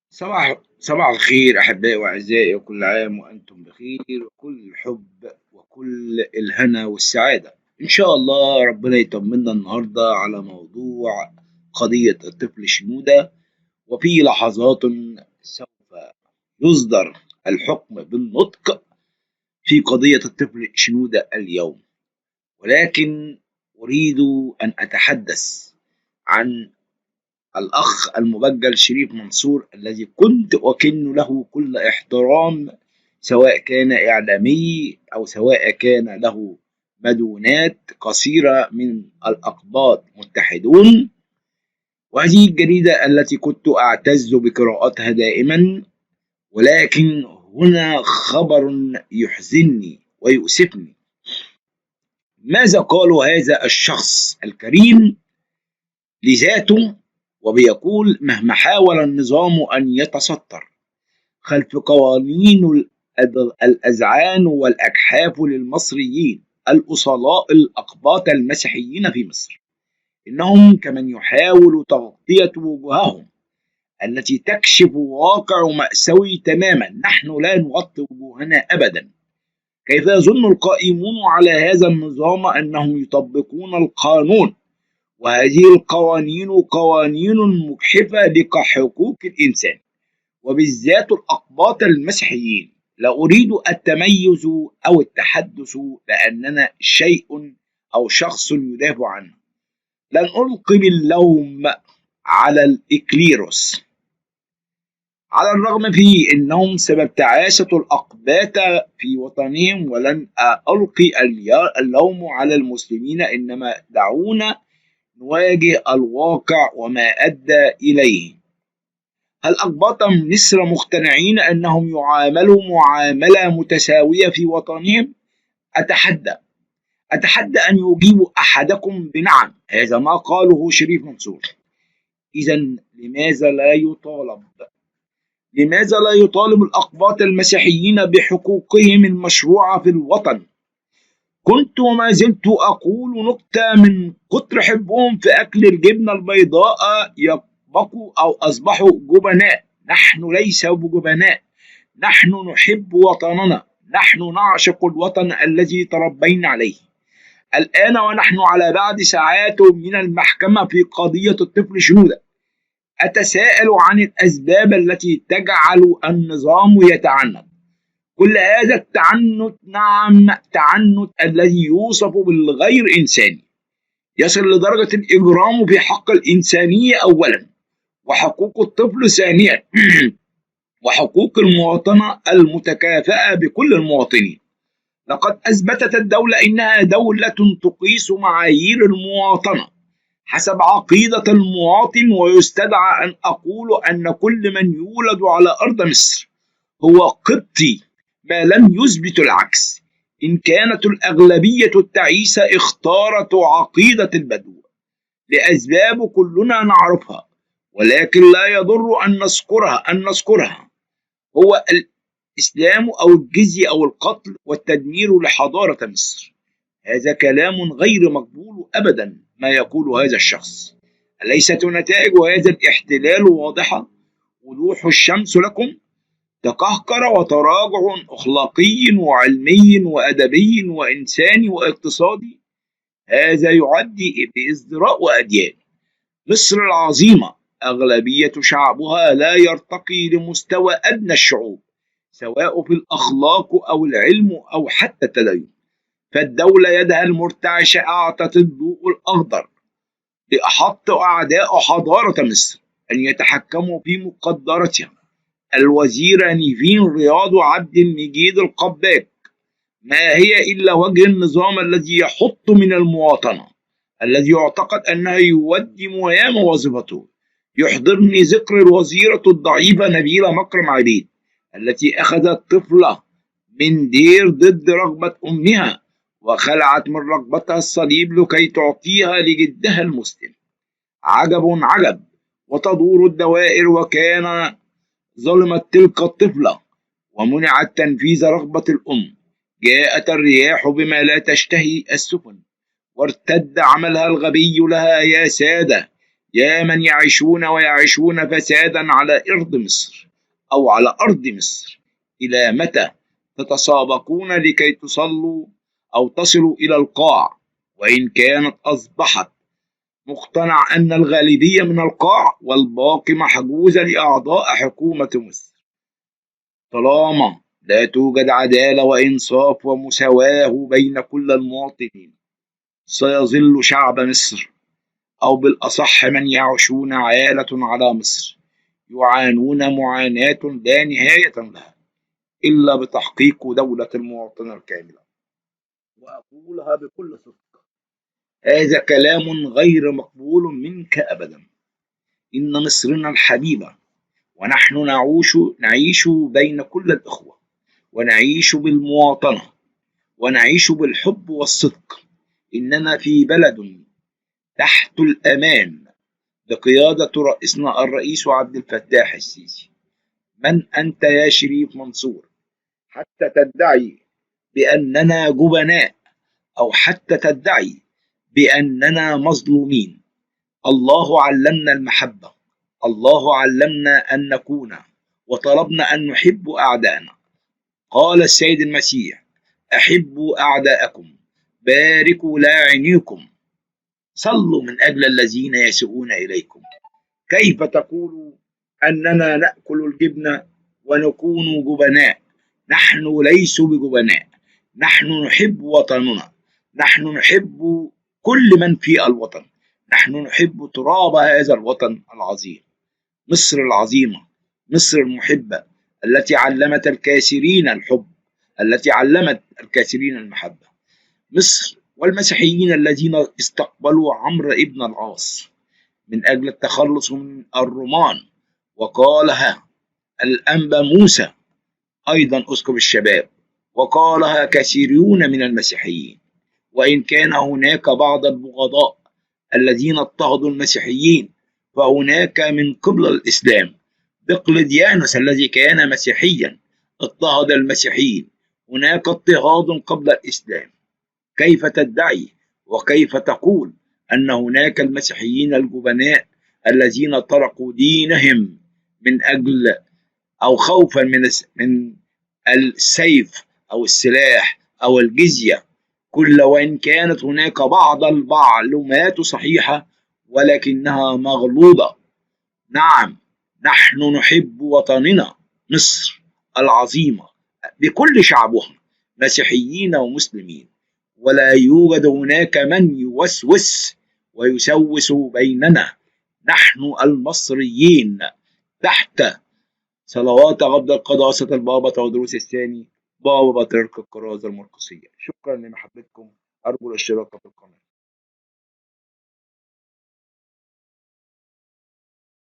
صباح الخير أحبائي وأعزائي، وكل عام وأنتم بخير، وكل الحب وكل الهنا والسعادة. إن شاء الله ربنا يطمنا النهاردة على موضوع قضية الطفل شنودة. وفي لحظات سوف يصدر الحكم بالنطق في قضية الطفل شنودة اليوم، ولكن أريد أن أتحدث عن الأخ المبجل شريف منصور، الذي كنت أكن له كل احترام، سواء كان إعلامي أو سواء كان له مدونات قصيرة من الأقباط متحدون. وهذه الجريدة التي كنت أعتز بقراءتها دائما، ولكن هنا خبر يحزنني ويؤسفني. ماذا قال هذا الشخص الكريم لذاته؟ وبيقول: مهما حاول النظام أن يتستر خلف قوانين الأذعان والأجحاف للمصريين الأصلاء الأقباط المسيحيين في مصر، إنهم كمن يحاول تغطية وجوههم التي تكشف واقع مأساوي تماما. نحن لا نغطي وجوهنا أبدا. كيف يظن القائمون على هذا النظام أنهم يطبقون القانون، وهذه القوانين قوانين مجحفة لحقوق الإنسان، وبالذات الأقباط المسيحيين؟ لا أريد التميز أو التحدث بأننا شيء أو شخص يدافع عنه. لن ألقي باللوم على الإكليروس، على الرغم في أنهم سبب تعاسة الأقباط في وطنهم، ولن ألقي اللوم على المسلمين، إنما دعونا نواجه الواقع وما أدى إليه. هل أقباط مصر مقتنعين أنهم يعاملوا معاملة متساوية في وطنهم؟ أتحدى أن يجيب أحدكم بنعم. هذا ما قاله شريف منصور. إذا لماذا لا يطالب الأقباط المسيحيين بحقوقهم المشروعة في الوطن؟ كنت وما زلت أقول نكتة: من كتر حبهم في أكل الجبنة البيضاء يطبقوا أو أصبحوا جبناء. نحن ليس بجبناء، نحن نحب وطننا، نحن نعشق الوطن الذي تربينا عليه. الآن ونحن على بعد ساعات من المحكمة في قضية الطفل شنودة، أتساءل عن الأسباب التي تجعل النظام يتعنت. كل هذا التعنت، نعم تعنت، الذي يوصف بالغير إنساني، يصل لدرجة الإجرام في حق الإنسانية أولا، وحقوق الطفل ثانيا، وحقوق المواطنة المتكافئة بكل المواطنين. لقد أثبتت الدولة إنها دولة تقيس معايير المواطنة حسب عقيدة المواطن، ويستدعى أن أقول أن كل من يولد على أرض مصر هو قبطي ما لم يثبت العكس. إن كانت الأغلبية التعيسة اختارت عقيدة البدو لأسباب كلنا نعرفها، ولكن لا يضر أن نذكرها، هو الإسلام أو الجزية أو القتل والتدمير لحضارة مصر. هذا كلام غير مقبول أبدا ما يقول هذا الشخص. أليست نتائج هذا الاحتلال واضحة وضوح الشمس لكم؟ تقهقر وتراجع أخلاقي وعلمي وأدبي وإنساني واقتصادي. هذا يؤدي بازدراء وأديان. مصر العظيمة أغلبية شعبها لا يرتقي لمستوى أدنى الشعوب، سواء في الأخلاق أو العلم أو حتى التدين. فالدولة يدها المرتعشة أعطت الضوء الأخضر لأحط أعداء حضارة مصر أن يتحكموا في مقدرتها. الوزير نيفين رياض عبد المجيد القباك ما هي إلا وجه النظام الذي يحط من المواطنة، الذي يعتقد أنه يؤدي مهام وظيفته. يحضرني ذكر الوزيرة الضعيفة نبيلة مكرم عبيد، التي أخذت طفلة من دير ضد رغبة أمها، وخلعت من رغبتها الصليب لكي تعطيها لجدها المسلم. عجب عجب، وتدور الدوائر، وكان ظلمت تلك الطفلة ومنعت تنفيذ رغبة الأم. جاءت الرياح بما لا تشتهي السفن، وارتد عملها الغبي لها. يا سادة، يا من يعيشون ويعيشون فسادا على أرض مصر أو على أرض مصر، إلى متى تتسابقون لكي تصلوا أو تصلوا إلى القاع؟ وإن كانت أصبحت مقتنع أن الغالبية من القاع والباقي محجوزة لأعضاء حكومة مصر. طالما لا توجد عدالة وإنصاف ومساواة بين كل المواطنين، سيظل شعب مصر، أو بالأصح من يعيشون عالة على مصر، يعانون معاناة لا نهاية لها إلا بتحقيق دولة المواطنة الكاملة. وأقولها بكل صدق، هذا كلام غير مقبول منك أبدا. إن مصرنا الحبيبة، ونحن نعيش بين كل الإخوة، ونعيش بالمواطنة، ونعيش بالحب والصدق. إننا في بلد تحت الأمان بقيادة رئيسنا الرئيس عبد الفتاح السيسي. من أنت يا شريف منصور حتى تدعي بأننا جبناء، أو حتى تدعي بأننا مظلومين؟ الله علمنا المحبة، الله علمنا أن نكون، وطلبنا أن نحب أعداءنا. قال السيد المسيح: أحبوا أعداءكم، باركوا لاعنيكم، صلوا من أجل الذين يسيئون إليكم. كيف تقول أننا نأكل الجبنة ونكون جبناء؟ نحن ليس بجبناء، نحن نحب وطننا، نحن نحب كل من في الوطن، نحن نحب تراب هذا الوطن العظيم، مصر العظيمة، مصر المحبة، التي علمت الكثيرين الحب، التي علمت الكثيرين المحبة. مصر والمسيحيين الذين استقبلوا عمرو ابن العاص من أجل التخلص من الرومان، وقالها الأنبا موسى أيضا أسقف الشباب، وقالها كثيرون من المسيحيين. وإن كان هناك بعض البغضاء الذين اضطهدوا المسيحيين، فهناك من قبل الإسلام دقلديانوس الذي كان مسيحيا اضطهد المسيحيين. هناك اضطهاد قبل الإسلام. كيف تدعي وكيف تقول أن هناك المسيحيين الجبناء الذين تركوا دينهم من أجل أو خوفا من السيف أو السلاح أو الجزية؟ كل وإن كانت هناك بعض المعلومات صحيحة ولكنها مغلوطة. نعم، نحن نحب وطننا مصر العظيمة بكل شعبها، مسيحيين ومسلمين، ولا يوجد هناك من يوسوس ويسوس بيننا. نحن المصريين تحت صلوات عبد القداسة البابا تودروس الثاني، بابا بطريرك الكرازة المرقسية. شكرا لمحبتكم، أرجو الاشتراك في القناة.